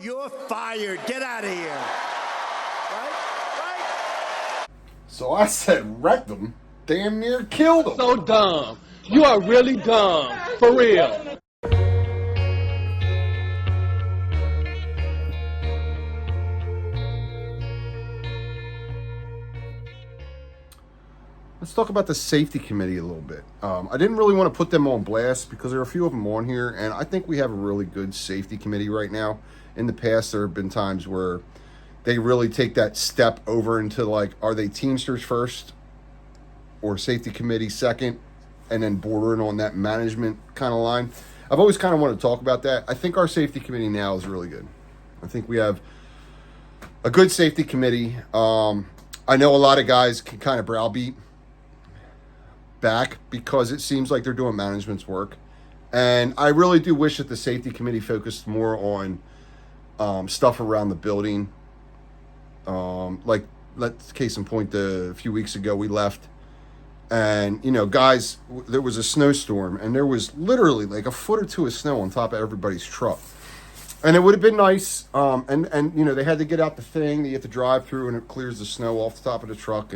You're fired. Get out of here. Right? So I said wrecked him, damn near killed him. So dumb. You are really dumb. For real. Let's talk about the safety committee a little bit. I didn't really want to put them on blast because there are a few of them on here, and I think we have a really good safety committee right now. In the past, there have been times where they really take that step over into like, are they Teamsters first or safety committee second, and then bordering on that management kind of line. I've always kind of wanted to talk about that. I think our safety committee now is really good. I think we have a good safety committee. I know a lot of guys can kind of browbeat back because it seems like they're doing management's work. And I really do wish that the safety committee focused more on stuff around the building. Like, let's case in point, a few weeks ago we left and, you know, guys, there was a snowstorm and there was literally like a foot or two of snow on top of everybody's truck. And it would have been nice. And you know, they had to get out the thing that you have to drive through and it clears the snow off the top of the truck.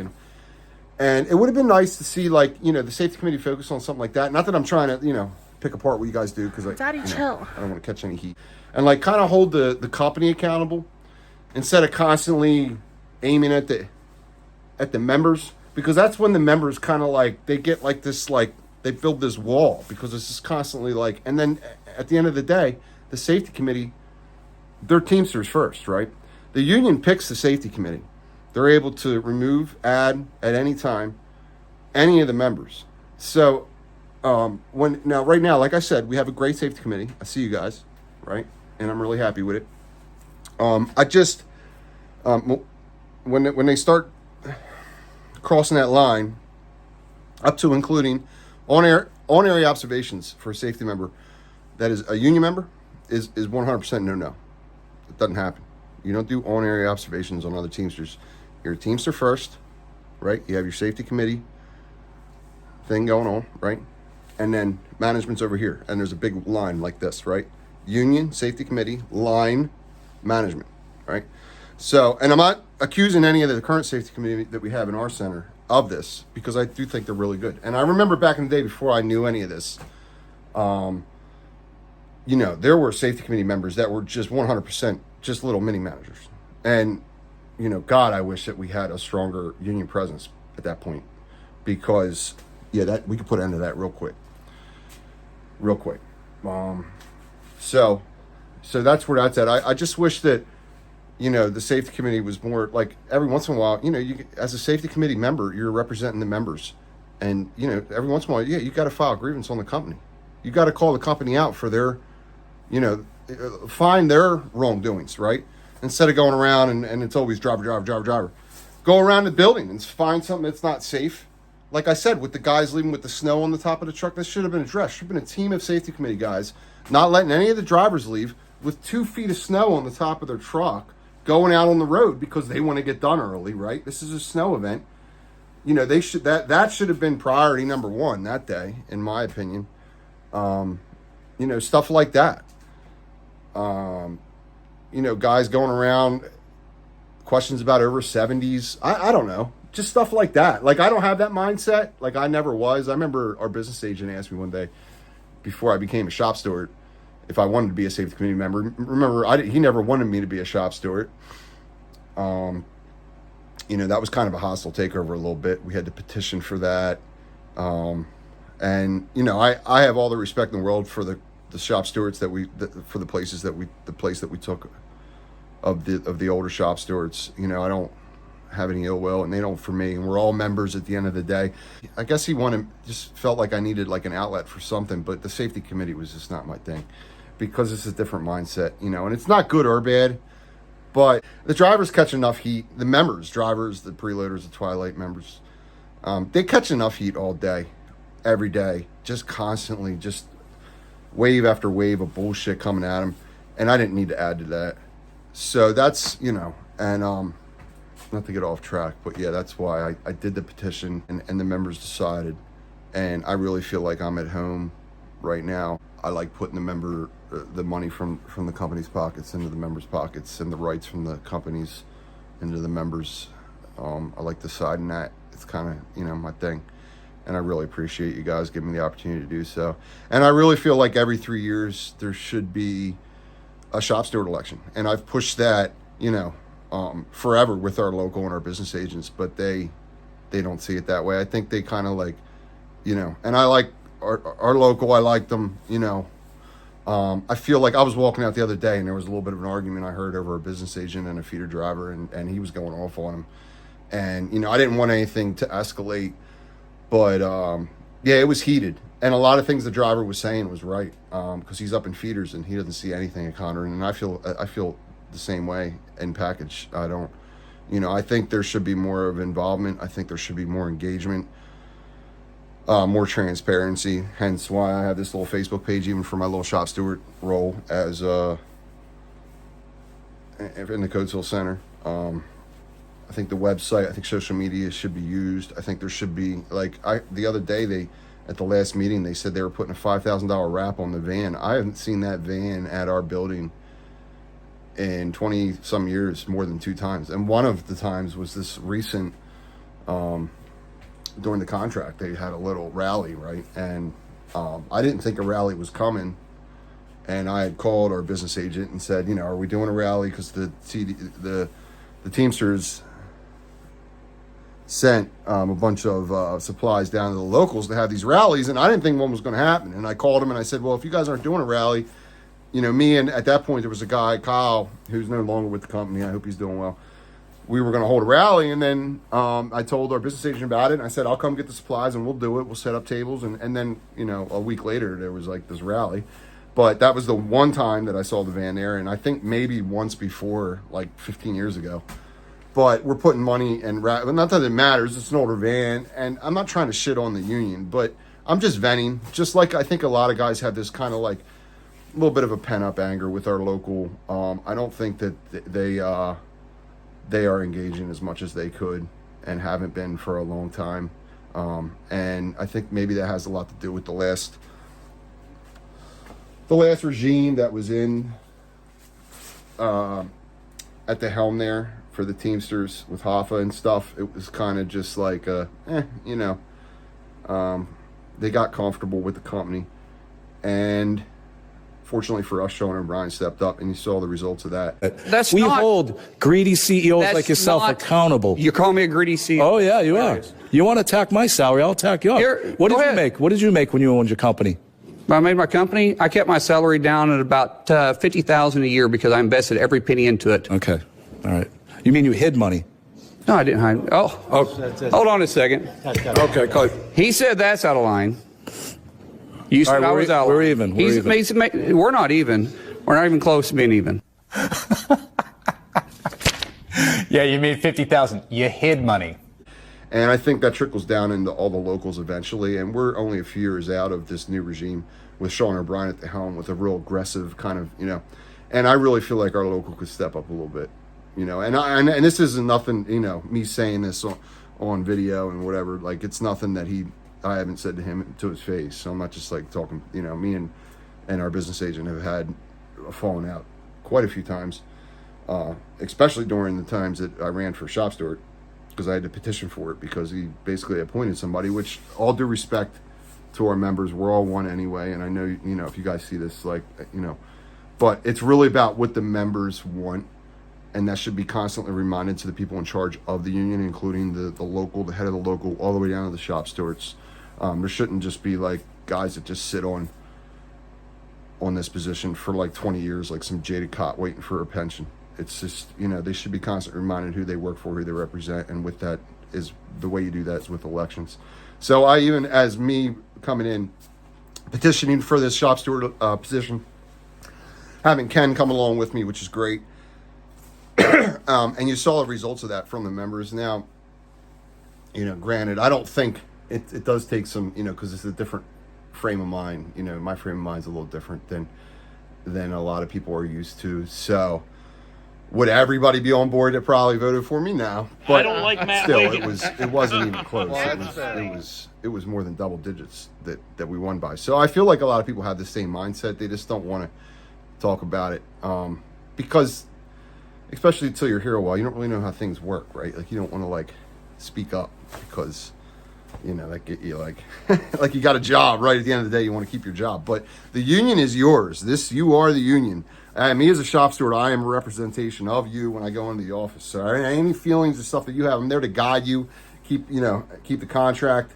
And it would have been nice to see, like, you know, the safety committee focus on something like that. Not that I'm trying to, you know, pick apart what you guys do, because Daddy, chill. I don't want to catch any heat. And like kind of hold the company accountable instead of constantly aiming at the members, because that's when the members kind of like, they get like this, like they build this wall because it's just constantly like, and then at the end of the day, the safety committee, they're Teamsters first, right? The union picks the safety committee. They're able to remove, add at any time, any of the members. So right now, like I said, we have a great safety committee. I see you guys, right? And I'm really happy with it. I just, when they start crossing that line, up to including on-area observations for a safety member that is a union member, is 100% no. It doesn't happen. You don't do on-area observations on other Teamsters. You're a Teamster first, right? You have your safety committee thing going on, right? And then management's over here. And there's a big line like this, right? Union, safety committee, line, management, right? So, and I'm not accusing any of the current safety committee that we have in our center of this, because I do think they're really good. And I remember back in the day before I knew any of this, you know, there were safety committee members that were just 100% just little mini managers. And, you know, God, I wish that we had a stronger union presence at that point, because, yeah, that we could put an end to that real quick. So that's where that's at. I just wish that, you know, the safety committee was more like, every once in a while, you know, you as a safety committee member, you're representing the members, and, you know, every once in a while, yeah, you got to file a grievance on the company. You got to call the company out for their, you know, find their wrongdoings, right? Instead of going around and it's always driver. Go around the building and find something that's not safe. Like I said, with the guys leaving with the snow on the top of the truck, this should have been addressed. Should have been a team of safety committee guys not letting any of the drivers leave with 2 feet of snow on the top of their truck, going out on the road because they want to get done early, right? This is a snow event. You know, they should that should have been priority number one that day, in my opinion. You know, stuff like that. You know, guys going around, questions about over 70s. I don't know. Just stuff like that. Like, I don't have that mindset. Like, I never was. I remember our business agent asked me one day before I became a shop steward if I wanted to be a safety committee member. Remember, he never wanted me to be a shop steward. You know, that was kind of a hostile takeover a little bit. We had to petition for that. And, you know, I have all the respect in the world for the shop stewards for the place that we took of the older shop stewards. You know, I don't have any ill will, and they don't for me, and we're all members at the end of the day. I guess he just felt like I needed like an outlet for something, but the safety committee was just not my thing, because it's a different mindset, you know, and it's not good or bad, but the drivers catch enough heat. The members, drivers, the preloaders, the Twilight members, they catch enough heat all day, every day, just constantly, just wave after wave of bullshit coming at them, and I didn't need to add to that. So that's, you know, and not to get off track, but yeah, that's why I did the petition, and the members decided, and I really feel like I'm at home right now. I like putting the member the money from the company's pockets into the members' pockets, and the rights from the companies into the members. I like the side in that. It's kind of, my thing. And I really appreciate you guys giving me the opportunity to do so. And I really feel like every 3 years there should be a shop steward election. And I've pushed that, forever with our local and our business agents, but they don't see it that way. I think they kind of like, and I like our local, I like them, I feel like I was walking out the other day and there was a little bit of an argument I heard over a business agent and a feeder driver, and he was going off on him. And, I didn't want anything to escalate, but it was heated. And a lot of things the driver was saying was right, because he's up in feeders and he doesn't see anything at Conroe. And I feel the same way in package. I don't, I think there should be more of involvement. I think there should be more engagement, more transparency. Hence why I have this little Facebook page, even for my little shop steward role as in the Coatesville Center. I think the website, I think social media should be used. I think there should be, the other day at the last meeting, they said they were putting a $5,000 wrap on the van. I haven't seen that van at our building in 20 some years, more than 2 times. And one of the times was this recent, during the contract, they had a little rally, right? And I didn't think a rally was coming. And I had called our business agent and said, are we doing a rally? Because the Teamsters sent a bunch of supplies down to the locals to have these rallies, and I didn't think one was going to happen. And I called him and I said, well, if you guys aren't doing a rally, me and at that point there was a guy, Kyle, who's no longer with the company. I hope he's doing well. We were going to hold a rally, and then I told our business agent about it, and I said, I'll come get the supplies and we'll do it. We'll set up tables, and then a week later there was this rally. But that was the one time that I saw the van there, and I think maybe once before, 15 years ago. But we're putting money and not that it matters. It's an older van, and I'm not trying to shit on the union, but I'm just venting. Just like I think a lot of guys have this kind of a little bit of a pent-up anger with our local. I don't think that they are engaging as much as they could and haven't been for a long time. And I think maybe that has a lot to do with the last regime that was in at the helm there for the Teamsters with Hoffa and stuff. It was kind of just they got comfortable with the company, and fortunately for us, Sean O'Brien stepped up, and you saw the results of that. We hold greedy CEOs like yourself accountable. You call me a greedy CEO? Oh yeah, you are. You want to attack my salary? I'll attack yours. What did you make? What did you make when you owned your company? When I made my company, I kept my salary down at about $50,000 a year because I invested every penny into it. Okay, all right. You mean you hid money? No, I didn't hide. Oh, hold on a second. Okay, Coach. He said that's out of line. You said I was out. We're even. We're not even. We're not even close to being even. Yeah, you made $50,000. You hid money. And I think that trickles down into all the locals eventually. And we're only a few years out of this new regime with Sean O'Brien at the helm with a real aggressive kind of, and I really feel like our local could step up a little bit, and this isn't nothing, me saying this on video and whatever, it's nothing that I haven't said to him to his face. So I'm not just talking, me and our business agent have had a falling out quite a few times, especially during the times that I ran for shop steward, because I had to petition for it because he basically appointed somebody, which, all due respect to our members, we're all one anyway. And I know, if you guys see this, but it's really about what the members want. And that should be constantly reminded to the people in charge of the union, including the local, the head of the local, all the way down to the shop stewards. There shouldn't just be guys that just sit on this position for 20 years, like some jaded cop waiting for a pension. It's just, they should be constantly reminded who they work for, who they represent. And with that is the way you do that is with elections. So I, even as me coming in, petitioning for this shop steward position, having Ken come along with me, which is great. And you saw the results of that from the members. Now, granted, I don't think it does take some, because it's a different frame of mind. My frame of mind's a little different than a lot of people are used to. So, would everybody be on board that probably voted for me? No, but I don't like Matt still, Wiggins. it wasn't even close. It was more than double digits that we won by. So I feel like a lot of people have the same mindset. They just don't want to talk about it, because especially until you're here a while, you don't really know how things work, right? Like you don't want to like speak up because that get you like like you got a job, right? At the end of the day, you want to keep your job, but the union is yours. You are the union. Me as a shop steward, I am a representation of you when I go into the office. So any feelings or stuff that you have, I'm there to guide you, keep the contract,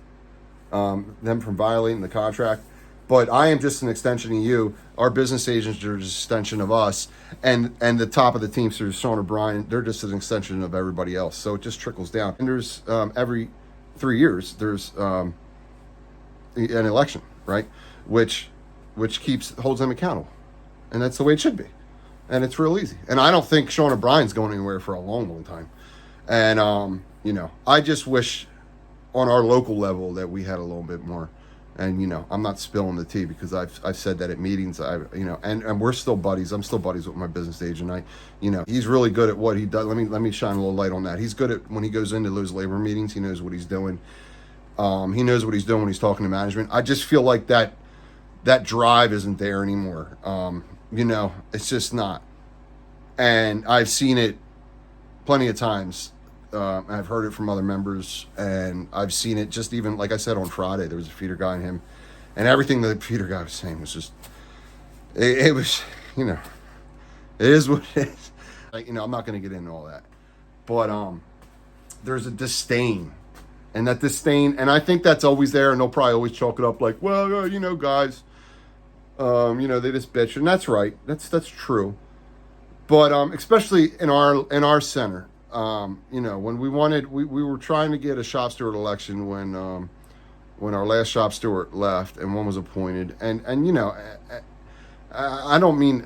them from violating the contract. But I am just an extension of you. Our business agents are just an extension of us, and the top of the Teamsters, Sean O'Brien, they're just an extension of everybody else. So it just trickles down. And there's every 3 years there's an election, right? Which holds them accountable, and that's the way it should be. And it's real easy. And I don't think Sean O'Brien's going anywhere for a long, long time. And I just wish on our local level that we had a little bit more. And I'm not spilling the tea because I've said that at meetings. And we're still buddies. I'm still buddies with my business agent. He's really good at what he does. Let me shine a little light on that. He's good at when he goes into those labor meetings. He knows what he's doing. He knows what he's doing when he's talking to management. I just feel like that drive isn't there anymore. It's just not. And I've seen it plenty of times. I've heard it from other members, and I've seen it just even, like I said, on Friday, there was a feeder guy and him, and everything the feeder guy was saying was just, it was, it is what it is. I'm not going to get into all that, but there's a disdain, and that disdain, and I think that's always there, and they'll probably always chalk it up like, well, guys, they just bitch, and that's right, that's true, but especially in our center. When we were trying to get a shop steward election when our last shop steward left and one was appointed, and I don't mean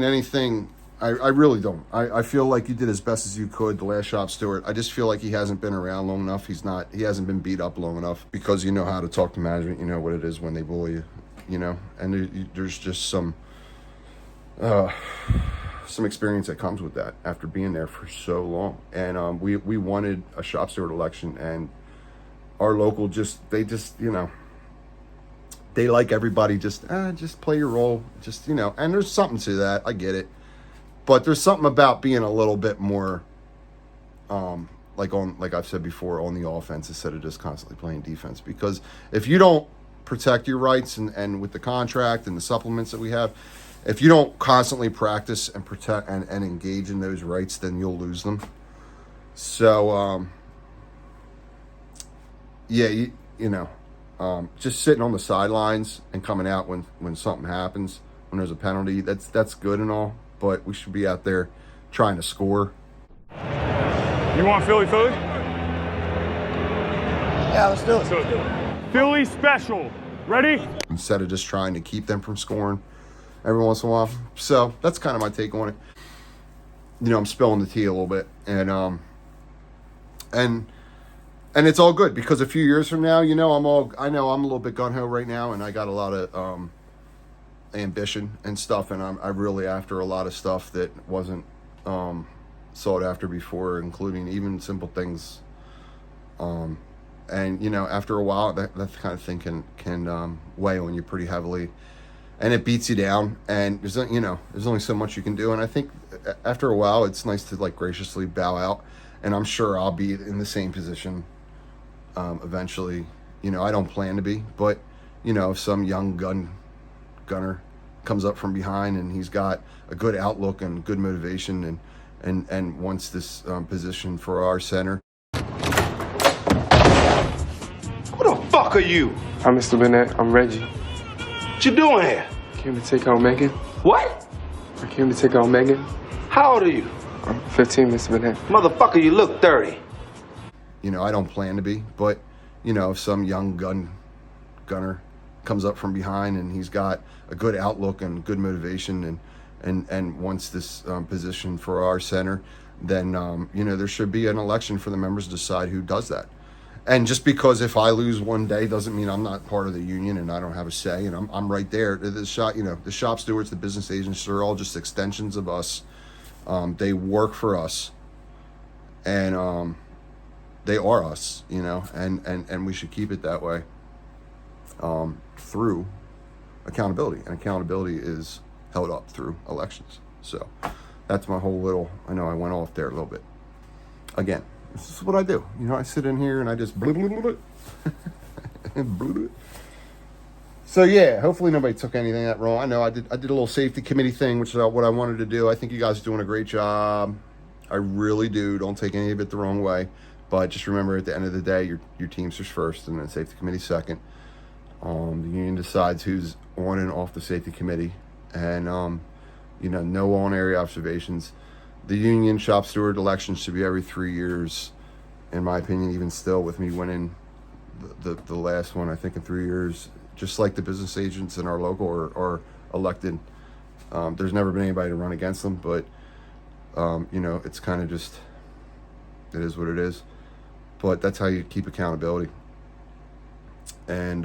anything. I really don't. I feel like you did as best as you could, the last shop steward. I just feel like he hasn't been around long enough. He hasn't been beat up long enough, because you know how to talk to management. You know what it is when they bully you, and there's just some experience that comes with that after being there for so long. And we wanted a shop steward election, and our local they like everybody just play your role, and there's something to that. I get it, but there's something about being a little bit more like I've said before, on the offense instead of just constantly playing defense. Because if you don't protect your rights and with the contract and the supplements that we have, if you don't constantly practice and protect and engage in those rights, then you'll lose them. So, just sitting on the sidelines and coming out when something happens, when there's a penalty, that's good and all, but we should be out there trying to score. You want Philly food? Yeah, let's do it. Philly special. Ready? Instead of just trying to keep them from scoring every once in a while. So that's kind of my take on it. I'm spilling the tea a little bit, and it's all good, because a few years from now, I know I'm a little bit gung ho right now, and I got a lot of ambition and stuff, and I'm really after a lot of stuff that wasn't sought after before, including even simple things. And after a while, that kind of thing can weigh on you pretty heavily. And it beats you down, and there's only so much you can do. And I think after a while, it's nice to graciously bow out. And I'm sure I'll be in the same position eventually. I don't plan to be, but if some young gunner comes up from behind and he's got a good outlook and good motivation and wants this position for our center. Who the fuck are you? I'm Mr. Burnett. I'm Reggie. What you doing here? Came to take on Megan. What? I came to take on Megan. How old are you? I'm 15, Mr. Burnett. Motherfucker, you look 30. I don't plan to be, but if some young gunner comes up from behind and he's got a good outlook and good motivation and wants this position for our center, then there should be an election for the members to decide who does that. And just because if I lose one day doesn't mean I'm not part of the union and I don't have a say, and I'm right there. The shop stewards, the business agents, are all just extensions of us. They work for us, and they are us, and we should keep it that way through accountability. And accountability is held up through elections. So that's my whole little, I know I went off there a little bit. Again, this is what I do. You know, I sit in here and I just blah, blah, blah, blah. Blah, blah. So yeah, hopefully nobody took anything that wrong. I know I did a little safety committee thing, which is what I wanted to do. I think you guys are doing a great job. I really do. Don't take any of it the wrong way. But just remember, at the end of the day, your Teamsters first, and then safety committee second. The union decides who's on and off the safety committee, and you know, no on-area observations. The union shop steward election should be every 3 years, in my opinion. Even still, with me winning the last one, I think in 3 years, just like the business agents in our local are elected. There's never been anybody to run against them, but you know, it's kind of just, it is what it is. But that's how you keep accountability. And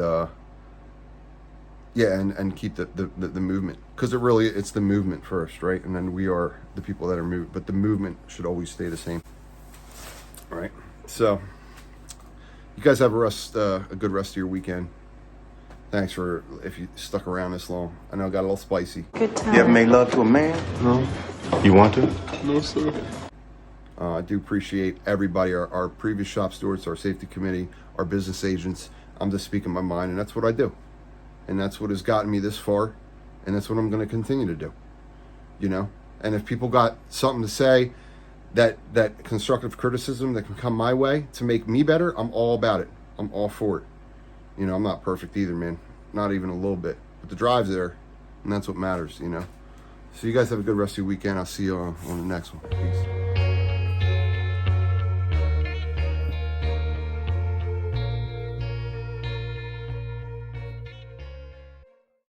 yeah, and keep the movement, because it's the movement first, right? And then we are the people that are moved, but the movement should always stay the same. All right. So you guys have a good rest of your weekend. Thanks for, if you stuck around this long. I know it got a little spicy. Good time. You ever made love to a man? No. You want to? No, sir. I do appreciate everybody, our previous shop stewards, our safety committee, our business agents. I'm just speaking my mind, and that's what I do. And that's what has gotten me this far, and that's what I'm going to continue to do. You know? And if people got something to say, that constructive criticism that can come my way to make me better, I'm all about it. I'm all for it. You know, I'm not perfect either, man. Not even a little bit. But the drive's there, and that's what matters, you know? So you guys have a good rest of your weekend. I'll see you on the next one. Peace.